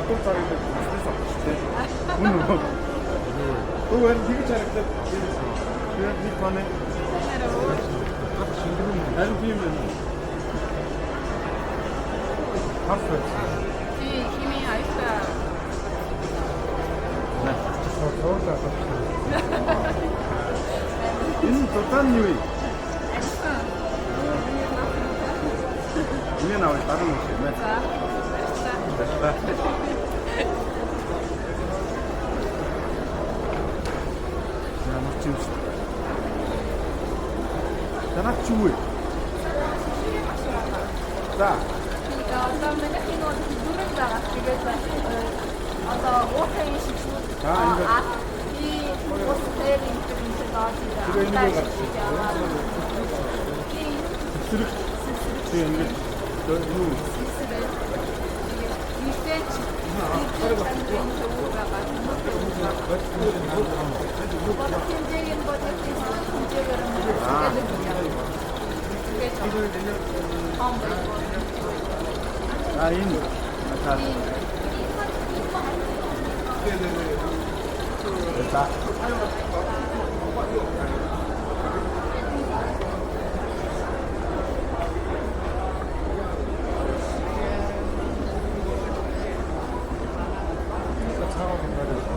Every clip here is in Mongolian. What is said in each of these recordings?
ядуу цагийг бизнес авчихсан. Үнэн. Өө энэ тэгж харагдаад тэгээд нэг таны харин тийм байна. Харфаа. Хими айста. Энэ тотан юу вэ? Энэ наваа таран уу юм байна. Ямар ч юм. Танах ч юу вэ? За. Одоо миний хинод дүрэн байгаа. Тэгээд одоо уухай шиг шүү. И уустай юм шиг байгаа. Тэгээ энэ нэг зэрэг тийм нэг юу энэ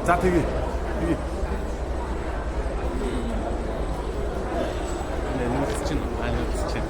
За тэгээ. Тэгээ. Нэмэлт чинь анилт чинь.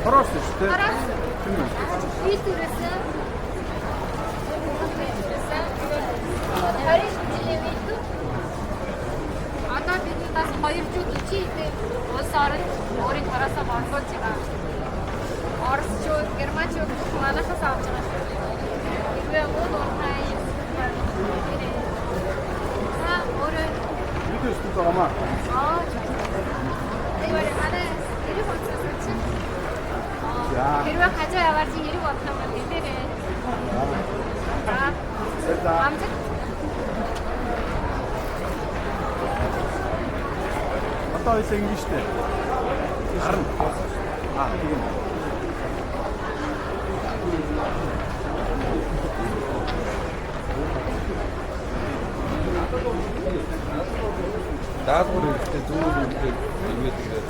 Хорошо, что? Хорошо. Витурса. Хариш телевизор. Одоо бид бас 2 жил ичээд улс орон өөрийн тараасаа борлуулж байгаа. Оросчууд, германчууд манайхаас авч байгаа. Игвэ мод орнай. Өөрөө Видео студио гамаа. Тэгвэл манай ирэх онцгой чинь. Хэрвээ хажуу яваар чи хэрэг болох юм бол хэлээрэй. За. Амжиг. Одоо ის инглиштэй. Харин. Тийм. даадгуур хэрэгтэй зүгээр хэрэгтэй ингээд тэгээд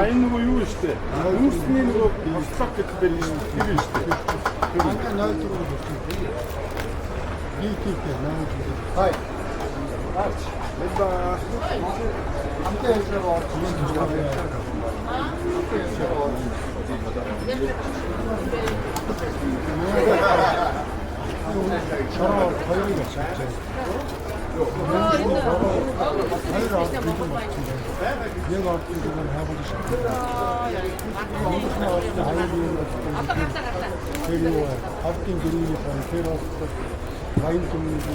энэ нөгөө юу штэ. Үүсний нөгөө бослог гэдэг бэл юм штэ. Ангаа наад руу болсон. Нийтээ наад руу. Хай. Аач. Мэдээ. Амтээ хэлээ орж шороо хоёрыг авчихсан. Яг орсон юм хаавал шээ. Тэр автын гэрийн ферос вайн комьюнити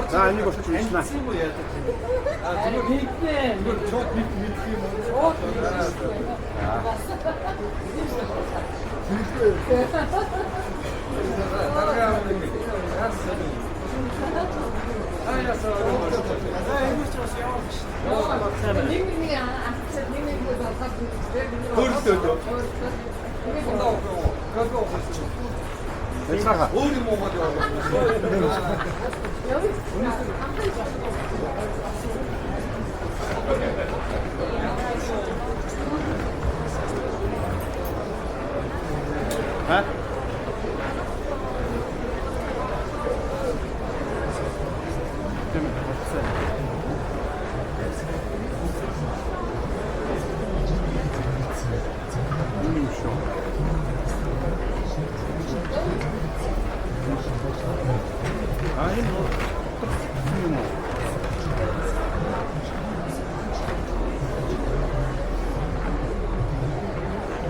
자, 이거 주시나. 괜찮아. 어디 뭐 가져. 아?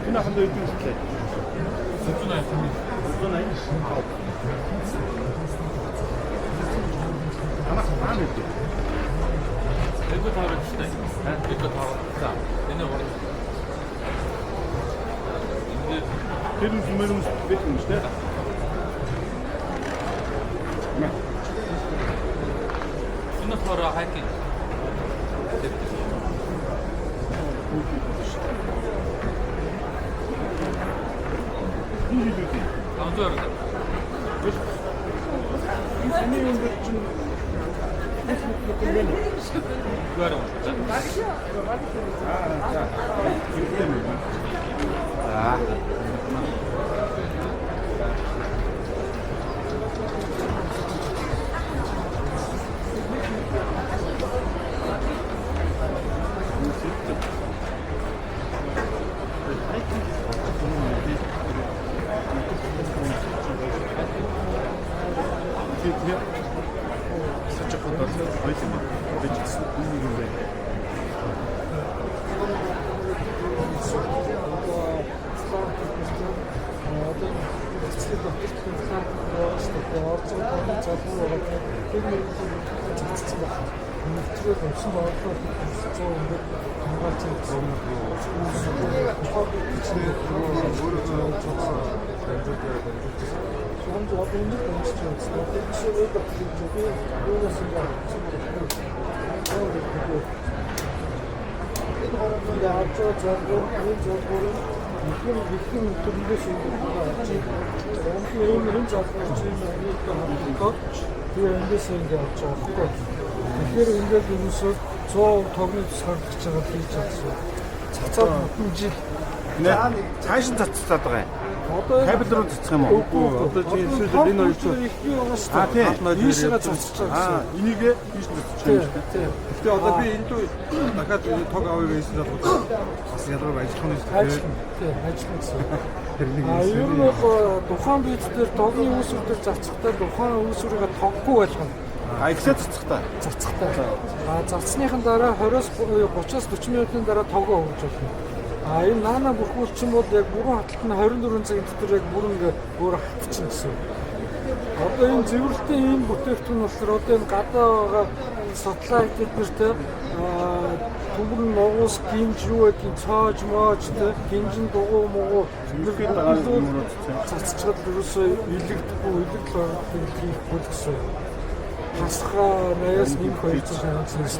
그냥 한번 이렇게 줄게. 습준아요. 습준아요. 하나 이렇게. 이거 다 그랬지. 이거 다 자. 얘네 원래. Kedu zumelum bitmiş de. Şunu sonra hakin. Anlıyorum. İnsanı yönde için Görüyorum. 살짝 걷다 보이지만 매직스 있는데 нэгтгэл өмсөн бодлоо зөв ингээд хамгаалж байгаа юм. Самж одоо энэ өмсч байгаа. Тэгэхээр юунаас ингэ энэ авч байгаа их төрөлөөс юм ийм залгууч юм тэгээ эндээс ингэ авч байгаа. Тэгэхээр ингээд ерөөсөө 100% тогны тусгаарлаж байгаа хийж байгаа. Цацаад бүтэн жил цааш нь цацаад байгаа юм. одоо Кабель руу цацах юм уу? Одоо чи эсвэл энэ хоёр чинь ийшээ цацж байгаа. Энийг ийш цацчих юм шүү дээ. гэхдээ одоо би энэ дүү дахиад тог авъя гэсэн залгууд бас ялгаар ажиллах нь шүү дээ. Ажиллана. Ер нь бол тухайн биед дээр тогны үүсвэр дээр зарцахтаа тухайн үүсвэрийг тоггүй байлгана. Ихсээ цацах та. Зарцахтаа. Зарцсныхан дараа 20-30-аас 40 минутын дараа тогоо хөвж болно. Энэ наана бүрхүүлчин бол яг бүрэн хаталт нь 24 цагийн дотор яг бүрэн ингээ өөрөө хатчихна гэсэн. Одоо энэ зэвэрлэлтийн энэ бүтээгдэхүүн болохоор одоо энэ гадаа байгаа сателлайт эднэртэй төмөр ногоос гинж юу гэдгийг цоож моожтэй гинжин дугуй муугу зэрэг цацчаад ерөөсөө илэгдэхгүй илэгдэл хийх гэсэн. Хасгаа наяас нэг 250-аас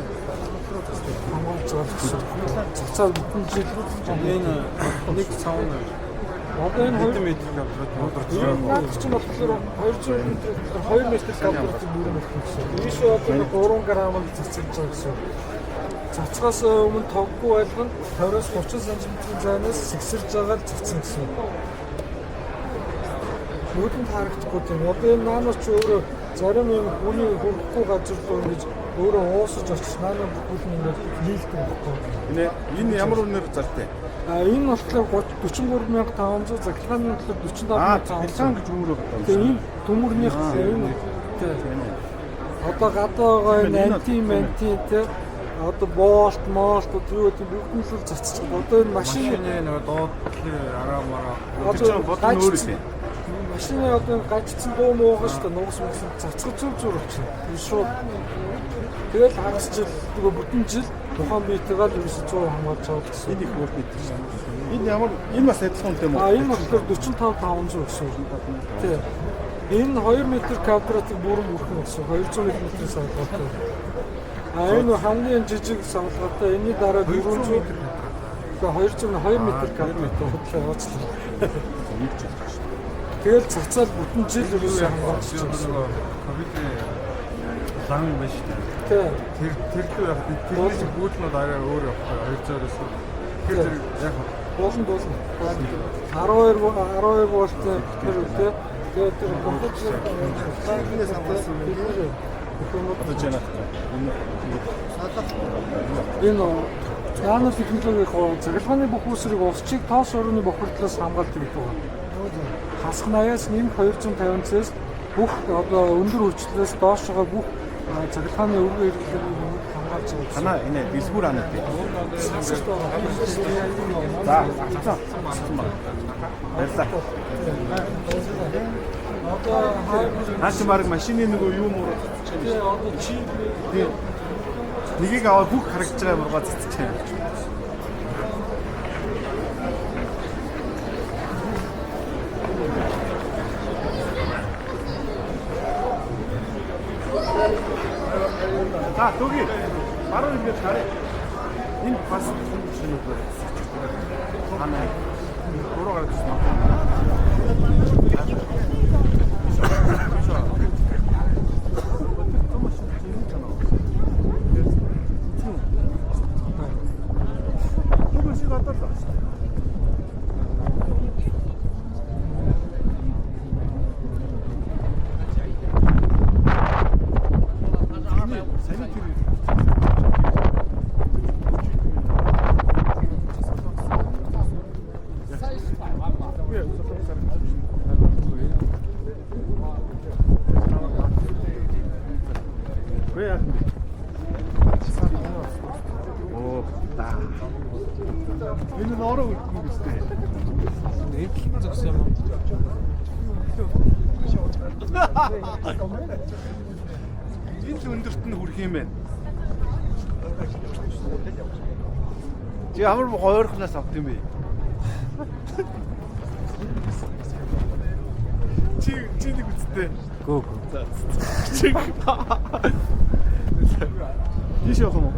хамгаалж байгаа гэсэн. Цацаад бүтэн жил энэ нэг цаана одоо энэ 2 метр квадрат чинь болохоор 200 м 2 метр квадрат бүрэн болсон гэсэн. Ийш одоо 3 грамм цацж байгаа гэсэн. Цацгаас өмнө тоггүй байлгана 20-аас 30 см-ийн зайнаас сэгсэрж байгаа л цацсан гэсэн. Нүдэнд харагдахгүй тийм. Одоо энэ наанаас ч өөрөө зарим юм хүний хөрөхгүй газар руу ингэж өөрөө уусаж очиж наанаа бүхэл нь ингэж нийлдэг байхгүй. Энэ ямар үнээр зартай? Энэ болохоор 43500 захиргааны төлөв 47500 хэлсэн гэж үүрэг байна. Тэгээ энэ төмөрнийх энэ тийм. Одоо гадаа байгаа анти те одоо болт молт юу гэдэг бүгд нь л цацчих. Одоо энэ машины нэг доод араа мараа одоо бодно өөр юм. машины одоо гажицсан дуу муугаа шүү дээ нугас мөсөн цацгал зүр очно. Шууд тэгэл хагас жил нөгөө бүтэн жил тухайн биетэйгээ л ерөөсө 100 хамгаалж байгаа гэсэн. Энэ их өөр бит шүү. Энэ ямар энэ бас адилхан юм уу? Энэ болохоор 45500 гэсэн. Тийм. Энэ 2 м квадратыг бүрэн бүрхэн гэсэн 200 м савлгаатай. Энэ хамгийн жижиг савлгаатай. Энэний дараа 400 202 м квадрат хөдлөө явуулсан. Тэгэл цацаад бүтэн жил ерөөсөө хамгаалж байгаа. ковидын лан биш үү? Тийм. Тэр яг тэрний гүйцнүүд арай өөр явах 200-аас. Тэгэхээр яг болно. 12 вольттой тэр үедээ тэгээд тэр компьютер цагнаас хамгаалсан юм. Энэ наано технологийн цахилгааны бүх үүсвэрийг усчиг тоос орны бохирдлоос хамгаалдаг гэдэг байна. Хасах наяас нэмэх 250-аас бүх одоо өндөр хүчлээс доош байгаа бүх цахилгааны өргөн хэрэглээг хамгаалж байгаа. Танаа энэ дэлгүүр анаад бий. За, цацсан. Баярлалаа. Одоо Наач марг машины нөгөө юу муу тий одоо чип нэгийг аваад бүх харагдаж байгаа мургаа цацчих юм. За, түги. Баруун ингээд харъя. Энэ бас шинэ үү. Ханаа. Гурав гараад байна. Энэ нь ороо үлдэх юм шүү дээ. эдгээр зогсон юм. Энэ л өндөрт нь хүрх юм байна. Чи ямар гоёрхнаас авт юм бэ? Чи нэг үсттэй. Гөө. Чи. Иш явах юм уу?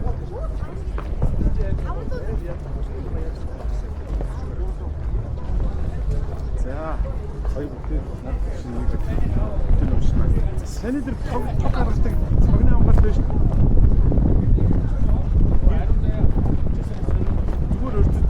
За, хоёр бүхэн надад шинийг тэр уушна. Саний дээр тог гаргадаг цагны хамгаалт байж. Зүгээр өрдөж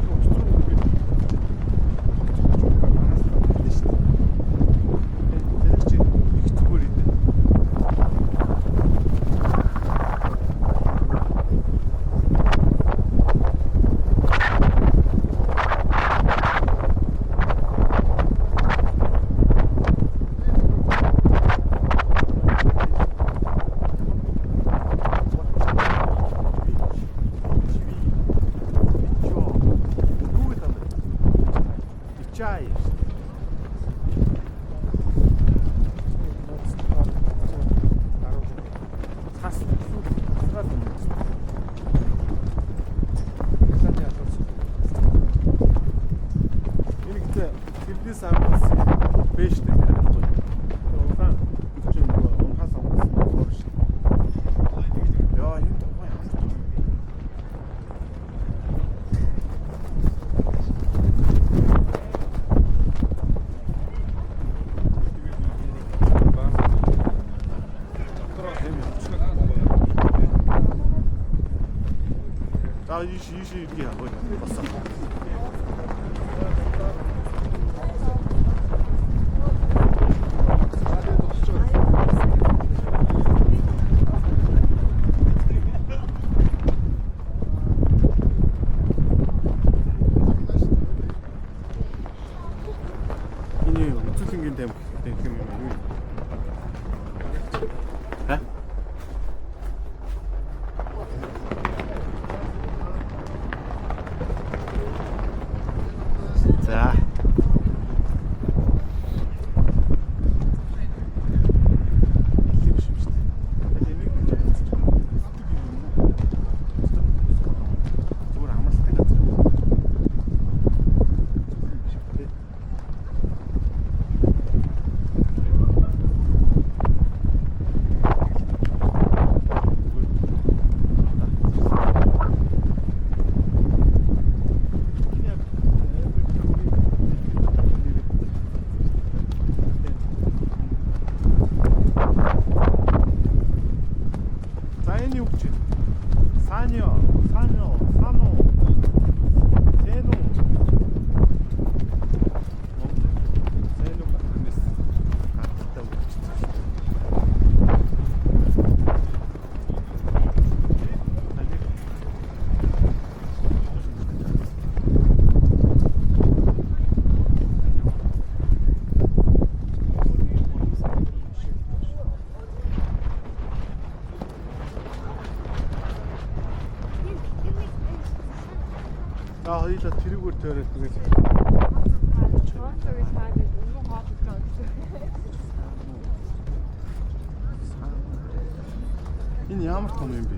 이시 이게 뭐야? 봤어. 이니 어떻게 생긴데? 에? 자. 나 어디서 들고 저랬어. Энэ ямар том юм бэ?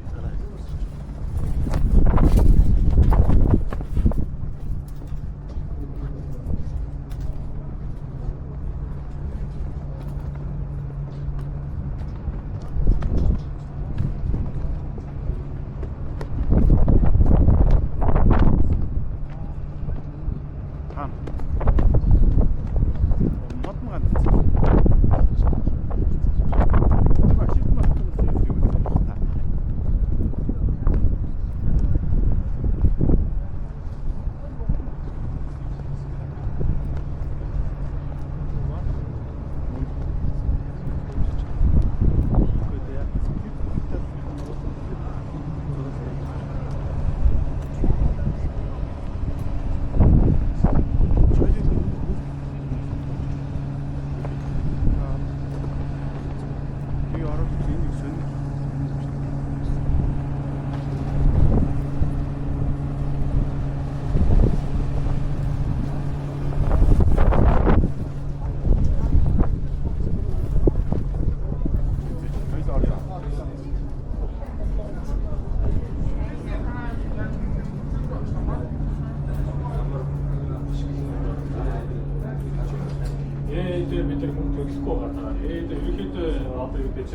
дээр бид нар хүн төлөхгүй байгаа. Ерөнхийдөө одоо юу гэж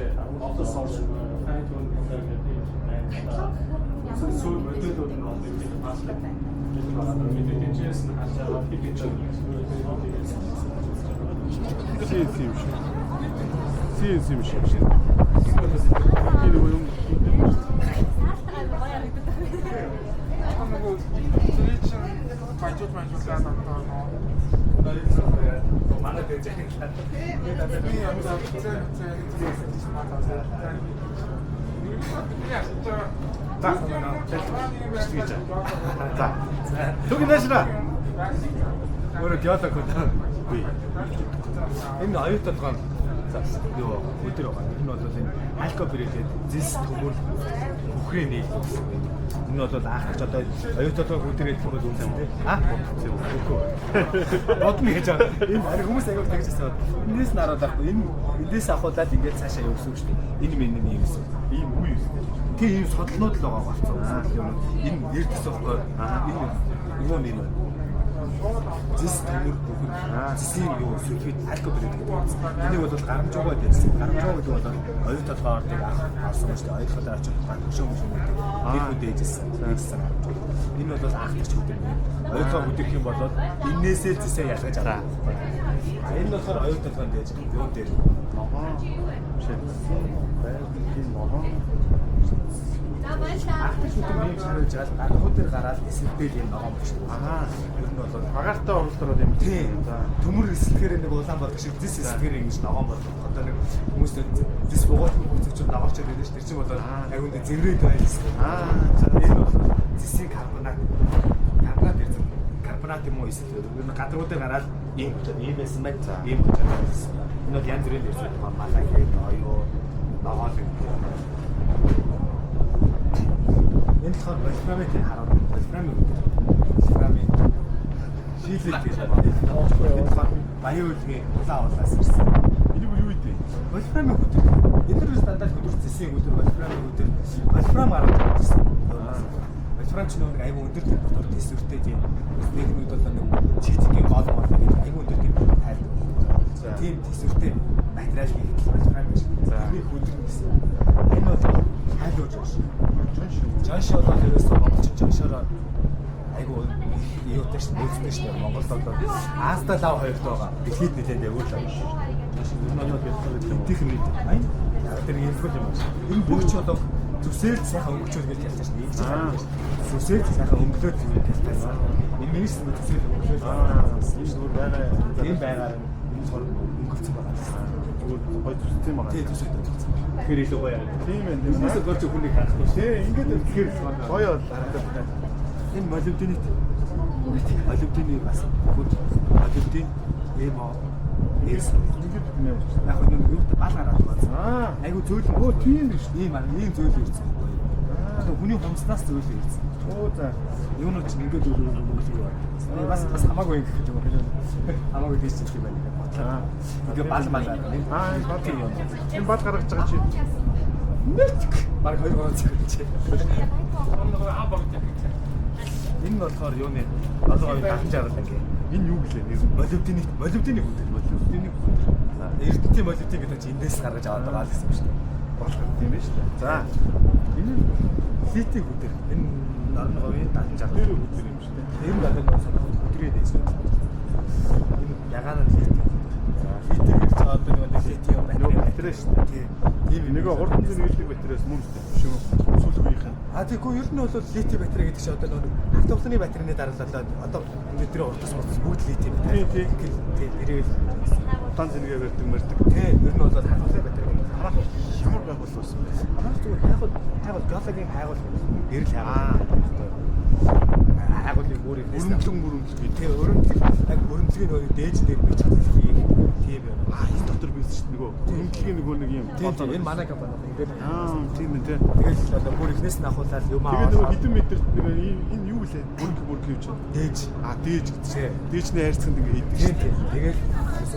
офис орж хайт хүн гэдэг сүүл модулууд нь одоо юу гэж бааслаг гэж байгаа. Бид дэжээс нь хашаа хийж CNC юм шиг. Тэр юм. 저기 내시라. 오늘 기왔다 거다. Энэ оюутан гон ёо өдөр байгаа. Энэ бол энэ алкобрэлээ зис төмөр бүхрээ нийлдэг. Энэ бол анхч одоо оюутан өдрээд бол үнэн тий. Үгүй. Бодно гэж байгаа. Энэ ари хүмүүс аяг тэгж хэлсэн. Эндээс нь хараад байхгүй. Эндээс авахудаад ингээд цаашаа явуулсан шүү дээ. Энэ минь юм юмсэн. Ийм үе юм. Тэг ийм судалнууд л байгаа болцсон. Энэ эрдэс байхгүй. Энэ юм юм. Зис төмөр бүхэн зисийн юу сүлхийд алкобрэл гэдэг. Энийг бол гарамжуугаад ярьсан. Гарамжуу гэдэг бол оюутан хоордыг авсан шүү дээ. Оюутан очиж хөшөө нэр хүнд ээжсэн. Энэ бол анхдагч хөдөлгөөн. Оюутан хөдөлгөх юм бол энээсээ зисээ ялгаж аваа. Энэ болохоор оюутан хонд ээж юу дээр. Ахтар шүтэн юм шарж жаал гадуур дээр гараад эсэлтэл юм байгаа юм шиг. Ер нь бол багаартай оролцоод юм. Тийм. Төмөр эсэлтгэр нэг улаан болдог шиг зис эсэлтгэр ингэж байгаа юм бол одоо нэг хүмүүс зис богоо хүчээр нагаарч байдаг шүү. Тэр чинь бол агуунд зэврээд байлсан. Энэ бол зисийн карбонат ирсэн. Карбонат юм уу эсэлтгэр. Ер нь гадуур дээр гараад ийм байсан байх. Ийм болчихсон. Энэ бол янз бүрийн ирсэн. Малай оёо ногоол юм. Энэ болохоор вольфрамын хараад вольфрамын шийдлэг гэж байна. Баян үлгийн улаан улаас ирсэн. Энэ юу вэ? Вольфрамын хөтөл. Эдгээр стандарт хөтөлбөр зэсийн хөтөл вольфрамын хөтөл. Вольфрам гараад ирсэн. Вольфрам ч нэг аюу өндөр температур төсвөртэй тийм нэгнүүд бол нэг чийцгийн гол бол нэг аюу өндөр температур тайлбар. Тийм төсвөртэй материал хийх вольфрам гэж. Тэр хөтөл гэсэн. Энэ бол хайлууж байна. Жаншаа бол ерөөсөө монголч жаншаараа айгуу юутай ш нөөцтэй ш Монголд одоо Аста лав хоёрт байгаа. Дэлхийд нэлээд явуул аа. Энэ бол эдгэх юм. Айн тэр инфо юм байна. Энэ бүгч одоо зүсээр сайхан өнгөчүүл гэж ялтаа ш. Зүсээр сайхан өнгөлөөд гэж ялтаа. Энэ минийс зүсээр өнгөлөөд. Энэ зүгээр байгаа. Тийм байгаар энэ сор өнгөлцсөн байгаа. Зүгээр гоё зүстэй байгаа. Тийм зүстэй. Тэгэхээр илүү гоё. Тийм ээ. Хүмүүсээ gorч хүнийг харахгүй. Тийм ингээд тэгэхээр гоё дараа. Энэ молибдений бас хүүд молибден эмо эрс ингээд нэмж. Яг нэг юу бал гараад байна. Айгу зөөл. Оо тийм биш. Ийм зөөл ирсэн. Хүний хумснаас зөөл ирсэн. Оо за. Юунууд ч ингээд зөөл бас хамаагүй юм гэж байна. Хамаагүй тийч юм байна. Ингээд бал байна. Бал юм. Энэ бал гаргаж байгаа чи. Баг 2 гоо чи. Энэ болохоор юуны одоо дахан жаргал ингээ. Энэ юу гэлээ нэр молибдений хөтөл. Эрдэнтийн молибден гэдэг чинь эндээс гаргаж аваад байгаа л гэсэн юм шүү дээ. Болох юм байна шүү дээ. За. Энэ литийн хөтөл. Энэ орон говийн дахан жаргал хөтөл юм шүү дээ. Энэ дахан хөтрээд байсан. Энэ ягаан нь лит. Литийг ирж байгаа одоо нэг литийн батарей шүү дээ. Тийм нэг хурдан зүйн литийн батарейс мөн шүү дээ. Шүү. Сүүлгүйх нь. Тэгэхгүй ер нь бол литий батарей гэдэг чинь одоо нэг автомобилны батарейны дараалал одоо бидний уртас бүгд литий батарей. Тийм. Нэрэл утаан зэнгээ барьдаг мэрдэг. Тийм. Ер нь бол автомобилны батарей хамаах ямар байгуулсан бэ? Хамаах зүгээр хайгуул галлагийн хайгуул гэрэл хайгуулын бүрийг өрөмжлөг тийм өрөмжлөгийн нөгөө дээж дээр бич чадлыг тийм юм. Энэ дотор бийсэн чинь нөгөө нэг юм. Тийм энэ манай компани ингээд тийм үү тийм. Тэгэл одоо бүр ихнээс нь ахуулаад юм аа. Тэгээд нөгөө хэдэн метр энэ юу вэ? Бүрг юу чинь? Дээж. Дээж гэсэн. Дээжний хайрцагт ингээд хийдэг шүү дээ. Тэгээд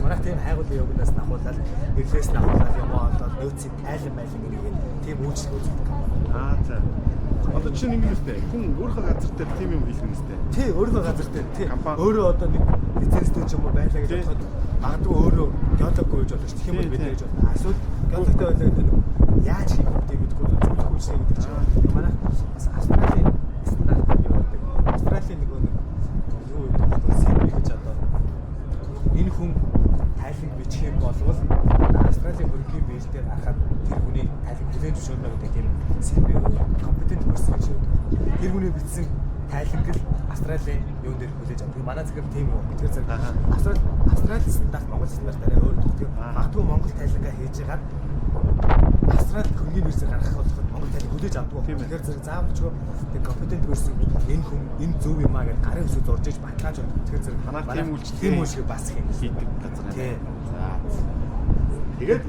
манай тийм хайгуулын явгнаас нь ахуулаад эхлээс нь ахуулаад юм аа одоо нөөцийн тайлан байлан гэдэг тийм үйлчлэг үзүүлдэг компани. За. Одоо чинь ингэ нэстэй. Хүн өөрийнхөө газар дээр тийм юм хийх нэстэй. Тий, өөрийнхөө газар дээр тий. Компани. Өөрөө одоо нэг лицензтэй ч юм уу байлаа гэж бодоход магадгүй өөрөө геологгүй гэж бодож тийм үү бид гэж бодно. Эсвэл геологтой байлаа гэдэг нь яаж хийх вэ гэдэггүй зөвлөх үсэ гэдэг чинь. Манай бас Австралийн стандарт юу байдаг. Австралийн нэг юу гэдэг сэрби гэж одоо энэ хүн тайлан бичих юм болвол Австралийн хөрөнгөний бэйс дээр харахад тэр хүний тайлан хүлээн зөвшөөрнө гэдэг тийм сэрби компетент person гэж байдаг. Тэр хүний бичсэн тайлангэл Австралийн юун дээр хүлээж авдаг. Манай зэрэг тийм үү. Тэгэхээр зэрэг Австрали стандарт Монгол стандартаараа өөр гэдэг. Магадгүй Монгол тайлангаа хийж байгаа Австрали хөрөнгөний бэйсээр гаргах болоход Монгол тайлан хүлээж авдаг. Тэгэхээр зэрэг заавалчгүй тэг компетент person энэ хүн энэ зөв юм аа гэж гарын өсөж зурж иж баталгааж өгдөг. Тэгэхээр зэрэг Манай тийм үйлчлэг бас хийдэг газар тий. За. Тэгээд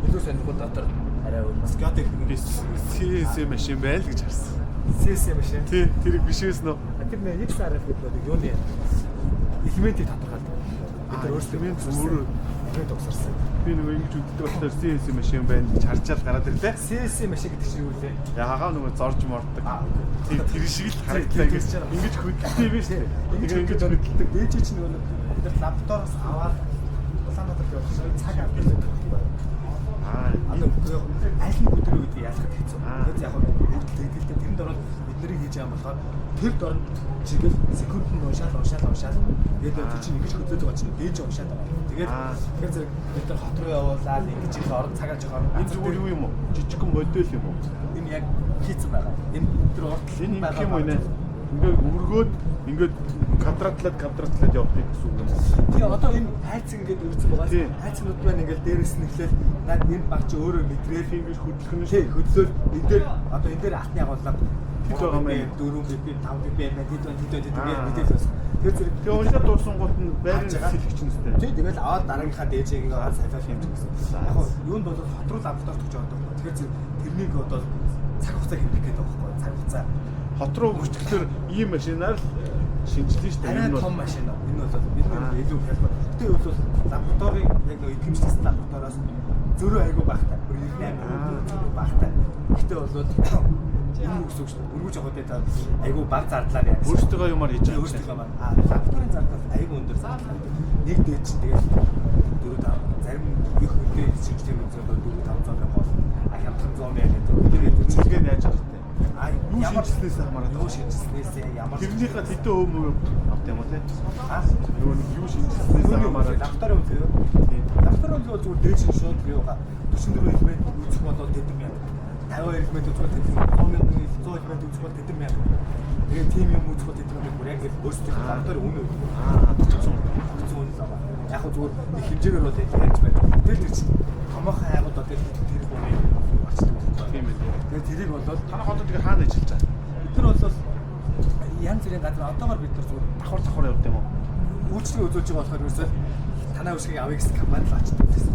илүү сонирхол дотор арай бас геотех Би CNC машин байл гэж харсан. CNC машин. Тий, тэрийг бишээс нөө. Тэр нэг XRF гэдэг юуны элементийг тодорхойлдог. Бид нар өөрсдөө өөрөө элемент угсарсан. би нөгөө ингэж үддэг болохоор CNC машин байна гэж харчаад гараад ирлээ. CNC машин гэдэг чинь юу вэ? Яагаа нөгөө зорж мордог. Тэр шиг л харагдлаа гэж. Ингэж хөдөлтэй биш үү? Ингэж хөдөлдөг. Дээж чинь нөгөө бид нар лабораториос аваад Улаанбаатар явуулсан цаг авдаг. Аль нь өдрөө гэдэг ялгах хэцүү. Тэгээд яг хөдөлгөлтэй тэрэнд ороод бид нарыг хийж байгаа болохоор тэр дорн чигээр секундэд уншаал. Тэгээд тэр чинь ингэж хөдлөж байгаа чинь дээж уншаад байгаа. Тэгээд тэгэхээр зэрэг бид нар хот руу явуулаад ингэж их орон цагаа жохоор Энэ зүгээр юу юм уу? Жижигхэн модель юм уу? энэ яг хийцэн байгаа. Энэ тэр урт Энэ юм уу нэ? Ингээд өргөөд ингээд квадратлаад явдаг гэсэн үг юм уу? тий одоо энэ хайц ингээд өрцөн байгаа. Хайцнууд байна ингээд дээрээс нь эхлээл наад энэ баг чи өөрөө мэдрээл ингэж хөдлөх нь тий хөдлөөл энэ дээр одоо энэ дээр алтны агуулга хэд байгаа юм бэ? 4 BP 5 BP ингээд мэдээлэл. Тэр зэрэг Тэгээ уншаад дууссан гут нь байрны сэлгч нь өстэй. тий тэгэл аваад дараагийнхаа дээжийг аваад сайлах юм гэсэн. Яг нь юунд бол хот руу лаборатори төгж байгаа. Тэгэхээр зэрэг тэрнийг одоо цаг хугацаа хэмжих гэдэг байгаа байхгүй. Цаг хугацаа Хот руу хүрчихлээр ийм машинаар л шинжилнэ шүү дээ. арай том машин. Энэ бол бид нар илүү хялбар. Гэтэ бол лабораторийн яг нэг эдгэмжлэгс лабораториос зөрөө айгуу багтаа. 98% багтаа. Гэтэ бол энэ үгс өгч өргөж авах гэдэг айгуу баг зардлаар яа. Өөрсдөө юмар хийж байгаа. Өөрсдөө маань лабораторийн зардал айгуу өндөр зардал. Нэг дээд чинь тэгэл 4-5 зарим их хөдөө шинжилгээ үзэх бол 4-500 мянга бол хямдхан 100 мянга гэдэг. Тэгээд Шинжилгээ яаж авах вэ? Юу ямар шинжилснээс хамаарат. юу шинжилснээс ямар Тэрнийхээ хэдэн өв авт юм уу те? юу Юу шинжилснээс хамаарат. лабораторийн үйл юу? Лабораторийн үйл бол зүгээр дээд шин шууд бий байгаа. 44 элемент үүсэх болоод тэдэн мянга. 50 элемент үүсэх бол тэдэн 100 элемент үүсэх бол тэдэн мянга. Тэгээд тим юм үүсэх бол тэдэн мянга. Яг л өөрсдөө лабораторийн үнэ. Тогтсон. Зүүн л байгаа. Яг нь зүгээр нэг хэмжээгээр бол ярьж байна. Тэр чинь томоохон хайгууд одоо тэр хүний очдог. Тийм ээ. Тэгээд тэрийг болоод Танах хотод тэгээ хаана ажиллаж байгаа? бид нар бол янз бүрийн газар одоогоор бид нар зүгээр Давхар явд юм уу? үйлчлэг үзүүлж байгаа болохоор ерөөсөө танаа үсгийн авъя гэсэн компани л очдог гэсэн.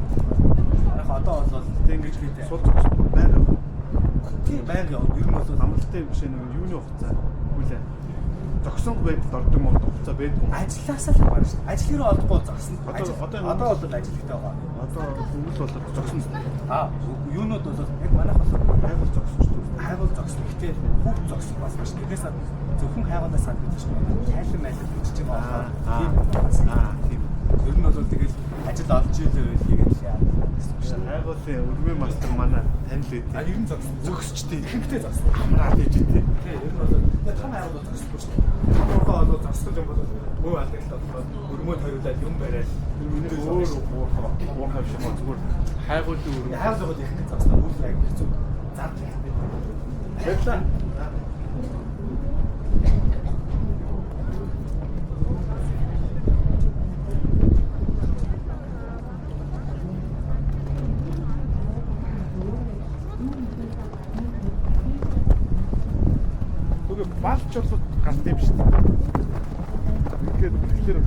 Манайх одоо бол Тэг ингэж сул зогсох байна уу? тийм байнга явна. Ер нь бол Амралтын биш нэг юуны хугацаа хүлээ. Зогсон байдалд ордог мод хугацаа байдаг юм. ажилласаа л хамаарна шүү. Ажил хэрэг олдохгүй зогсно. Одоо бол ажил хэрэгтэй байгаа. Одоо өвөл болоод зогсон шүү дээ. Юунууд бол яг манайх бол Хайгуул зогсон шүү дээ. хайгуул зогсно. Гэтэ хүүхд зогсон бас маш. Тэрнээс зөвхөн хайгуулаас санд гэж байна. Тайлан майлан гэж чинь болохоор тийм. Ер нь бол тэгэл ажил олж ийлээ гэж яа. Хайгуулын өрмийн мастер манай танил үү? Ер нь зогсон. Зогсчтэй. Ихэнхдээ зогсон. Амраад ээж тий. Ер нь бол том хайгуул зогсохгүй шүү. Хамаагаа бол зогссон юм бол муу алдагтай болохоор өрмөө ториулаад юм бариад Өөр уурхай шиг мөн зүгээр хайгуулын өрмөө. хайгуул бол ихэнхдээ зогсон. Үйл яг хэцүү. Зардал ихтэй. Баярлалаа. Балч болоод гарт юм шүү дээ. Ингээд тэгэхээр